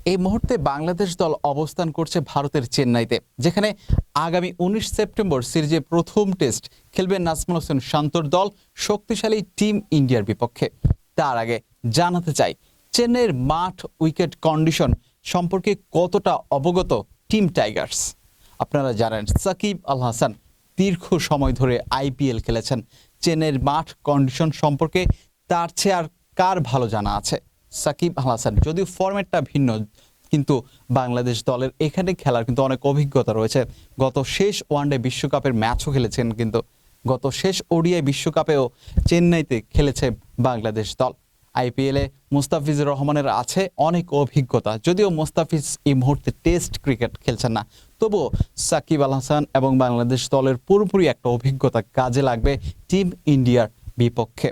এই মুহূর্তে বাংলাদেশ দল অবস্থান করছে ভারতের চেন্নাইতে, যেখানে আগামী ১৯ সেপ্টেম্বর সিরিজে প্রথম টেস্ট খেলবেন নাজমুল হোসেন শান্তর দল শক্তিশালী টিম ইন্ডিয়ার বিপক্ষে। তার আগে জানাতে চাই, চেন্নাইয়ের মাঠ উইকেট কন্ডিশন সম্পর্কে কতটা অবগত টিম টাইগার্স। আপনারা জানেন সাকিব আল হাসান দীর্ঘ সময় ধরে আইপিএল খেলেছেন। চেন্নাইয়ের মাঠ কন্ডিশন সম্পর্কে তার চেয়ে আর কার ভালো জানা আছে? সাকিব আল হাসান, যদিও ফরম্যাটটা ভিন্ন, কিন্তু বাংলাদেশ দলের এখানে খেলার কিন্তু অনেক অভিজ্ঞতা রয়েছে। গত শেষ ওয়ানডে বিশ্বকাপের ম্যাচও খেলেছেন, কিন্তু গত শেষ ওডিআই বিশ্বকাপেও চেন্নাইতে খেলেছে বাংলাদেশ দল। আইপিএলে মুস্তাফিজুর রহমানের আছে অনেক অভিজ্ঞতা, যদিও মুস্তাফিজ এই মুহূর্তে টেস্ট ক্রিকেট খেলছেন না, তবুও সাকিব আল হাসান এবং বাংলাদেশ দলের পুরোপুরি একটা অভিজ্ঞতা কাজে লাগবে টিম ইন্ডিয়ার বিপক্ষে।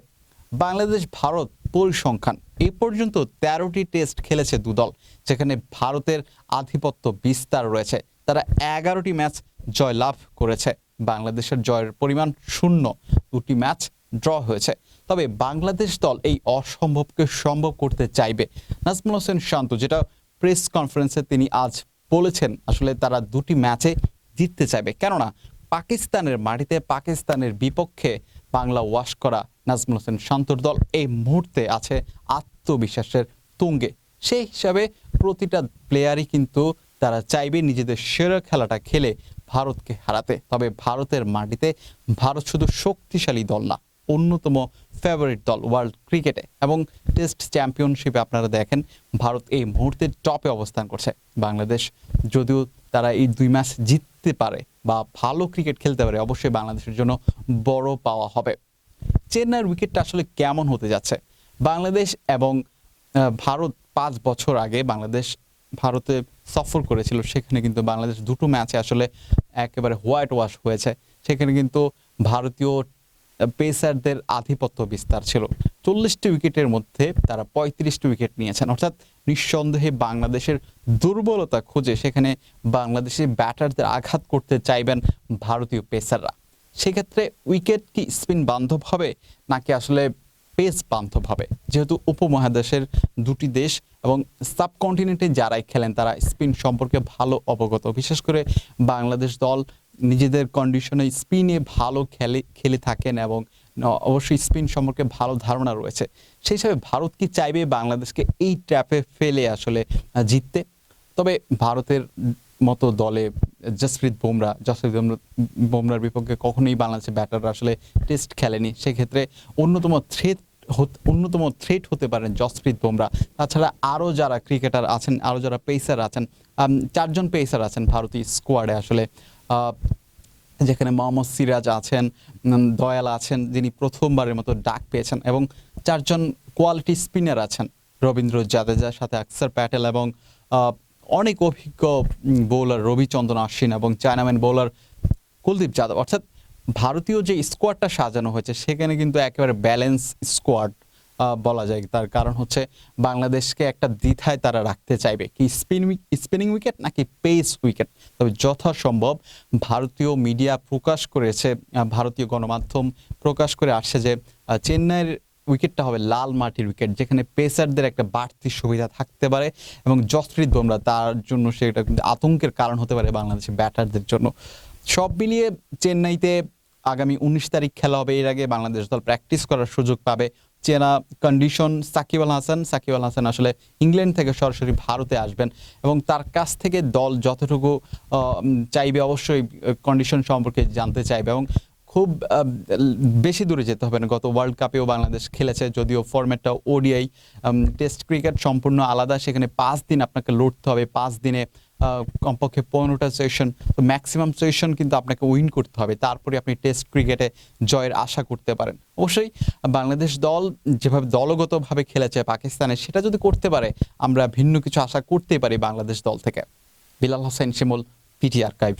বাংলাদেশ ভারত পরিসংখ্যান এই পর্যন্ত ১৩টি টেস্ট খেলেছে দুদল, যেখানে ভারতের আধিপত্য বিস্তার রয়েছে। তারা ১১টি ম্যাচ জয়লাভ করেছে, বাংলাদেশের জয়ের পরিমাণ ০। ২টি ম্যাচ ড্র হয়েছে। তবে বাংলাদেশ দল এই অসম্ভবকে সম্ভব করতে চাইবে। নাজমুল হোসেন শান্ত যেটা প্রেস কনফারেন্সে তিনি আজ বলেছেন, আসলে তারা ২টি ম্যাচে জিততে চাইবে, কেননা পাকিস্তানের মাটিতে পাকিস্তানের বিপক্ষে বাংলা ওয়াশ করা নাজমুল হোসেন শান্তর দল এই মুহূর্তে আছে আত্মবিশ্বাসের তুঙ্গে। সেই হিসাবে প্রতিটা প্লেয়ারই কিন্তু তারা চাইবে নিজেদের সেরা খেলাটা খেলে ভারতকে হারাতে। তবে ভারতের মাটিতে ভারত শুধু শক্তিশালী দল না, অন্যতম ফেভারিট দল ওয়ার্ল্ড ক্রিকেটে, এবং টেস্ট চ্যাম্পিয়নশিপে আপনারা দেখেন ভারত এই মুহূর্তে টপে অবস্থান করছে। বাংলাদেশ যদিও তারা এই ২ ম্যাচ জিততে পারে বা ভালো ক্রিকেট খেলতে পারে, অবশ্যই বাংলাদেশের জন্য বড় পাওয়া হবে। চেন্নাইয়ের উইকেটটা আসলে কেমন হতে যাচ্ছে? বাংলাদেশ এবং ভারত ৫ বছর আগে বাংলাদেশ ভারতে সফর করেছিল, সেখানে কিন্তু বাংলাদেশ ২টো ম্যাচে আসলে একেবারে হোয়াইট ওয়াশ হয়েছে। সেখানে কিন্তু ভারতীয় পেসারদের আধিপত্য বিস্তার ছিল। ৪০টি উইকেটের মধ্যে তারা ৩৫টি উইকেট নিয়েছেন, অর্থাৎ নিঃসন্দেহে বাংলাদেশের দুর্বলতা খুঁজে সেখানে বাংলাদেশের ব্যাটারদের আঘাত করতে চাইবেন ভারতীয় পেসাররা। সেক্ষেত্রে উইকেট কি স্পিন বান্ধব হবে নাকি আসলে পেস বান্ধব হবে? যেহেতু উপমহাদেশের ২টি দেশ এবং সাবকন্টিনেন্টে যারাই খেলেন তারা স্পিন সম্পর্কে ভালো অবগত। বিশেষ করে বাংলাদেশ দল নিজেদের কন্ডিশনে স্পিনে ভালো খেলে থাকেন এবং অবশ্যই স্পিন সম্পর্কে ভালো ধারণা রয়েছে। সেই হিসাবে ভারত কি চাইবে বাংলাদেশকে এই ট্র্যাপে ফেলে আসলে জিততে? তবে ভারতের মতো দলে জসপ্রীত বুমরার বিপক্ষে কখনোই বাংলাদেশের ব্যাটাররা আসলে টেস্ট খেলেনি। সেক্ষেত্রে অন্যতম থ্রেট হতে পারেন জসপ্রীত বুমরা। তাছাড়া আরও যারা ক্রিকেটার আছেন, আরও যারা পেসার আছেন, ৪ জন পেসার আছেন ভারতীয় স্কোয়াডে আসলে, যেখানে মোহাম্মদ সিরাজ আছেন, দয়াল আছেন যিনি প্রথমবারের মতো ডাক পেয়েছেন, এবং ৪ জন কোয়ালিটি স্পিনার আছেন, রবীন্দ্র জাদেজার সাথে অক্ষর প্যাটেল এবং অনেক অভিজ্ঞ বোলার রবিচন্দ্রন আশ্বিন এবং চায়নাম্যান বোলার কুলদীপ যাদব। অর্থাৎ ভারতীয় যে স্কোয়াডটা সাজানো হয়েছে সেখানে কিন্তু একেবারে ব্যালেন্স স্কোয়াড বলা যায়। তার কারণ হচ্ছে বাংলাদেশকে একটা দ্বিধায় তারা রাখতে চাইবে, কি স্পিনিং উইকেট নাকি পেস উইকেট। তবে যথাসম্ভব ভারতীয় মিডিয়া প্রকাশ করেছে, ভারতীয় গণমাধ্যম প্রকাশ করে আসছে যে চেন্নাইয়ের উইকেটটা হবে লাল মাটির উইকেট, যেখানে পেসারদের একটা বাড়তি সুবিধা থাকতে পারে, এবং জসপ্রীত বুমরা তার জন্য সেটা কিন্তু আতঙ্কের কারণ হতে পারে বাংলাদেশের ব্যাটারদের জন্য। সব মিলিয়ে চেন্নাইতে আগামী ১৯ তারিখ খেলা হবে। এর আগে বাংলাদেশ দল প্র্যাকটিস করার সুযোগ পাবে। চেনা কন্ডিশন সাকিব আল হাসান আসলে ইংল্যান্ড থেকে সরাসরি ভারতে আসবেন, এবং তার কাছ থেকে দল যতটুকু চাইবে অবশ্যই কন্ডিশন সম্পর্কে জানতে চাইবে, এবং খুব বেশি দূরে যেতে হবে না। গত ওয়ার্ল্ড কাপেও বাংলাদেশ খেলেছে, যদিও ফরম্যাটটা ওডিআই, টেস্ট ক্রিকেট সম্পূর্ণ আলাদা। সেখানে ৫ দিন আপনাকে লড়তে হবে, ৫ দিনে কমপক্ষে ১৫টা সেশন, তো ম্যাক্সিমাম সেশন কিন্তু আপনাকে উইন করতে হবে, তারপরে আপনি টেস্ট ক্রিকেটে জয়ের আশা করতে পারেন। অবশ্যই বাংলাদেশ দল যেভাবে দলগতভাবে খেলেছে পাকিস্তানে, সেটা যদি করতে পারে আমরা ভিন্ন কিছু আশা করতেই পারি বাংলাদেশ দল থেকে। বিলাল হোসেন শিমুল, পিটি আর্কাইভ।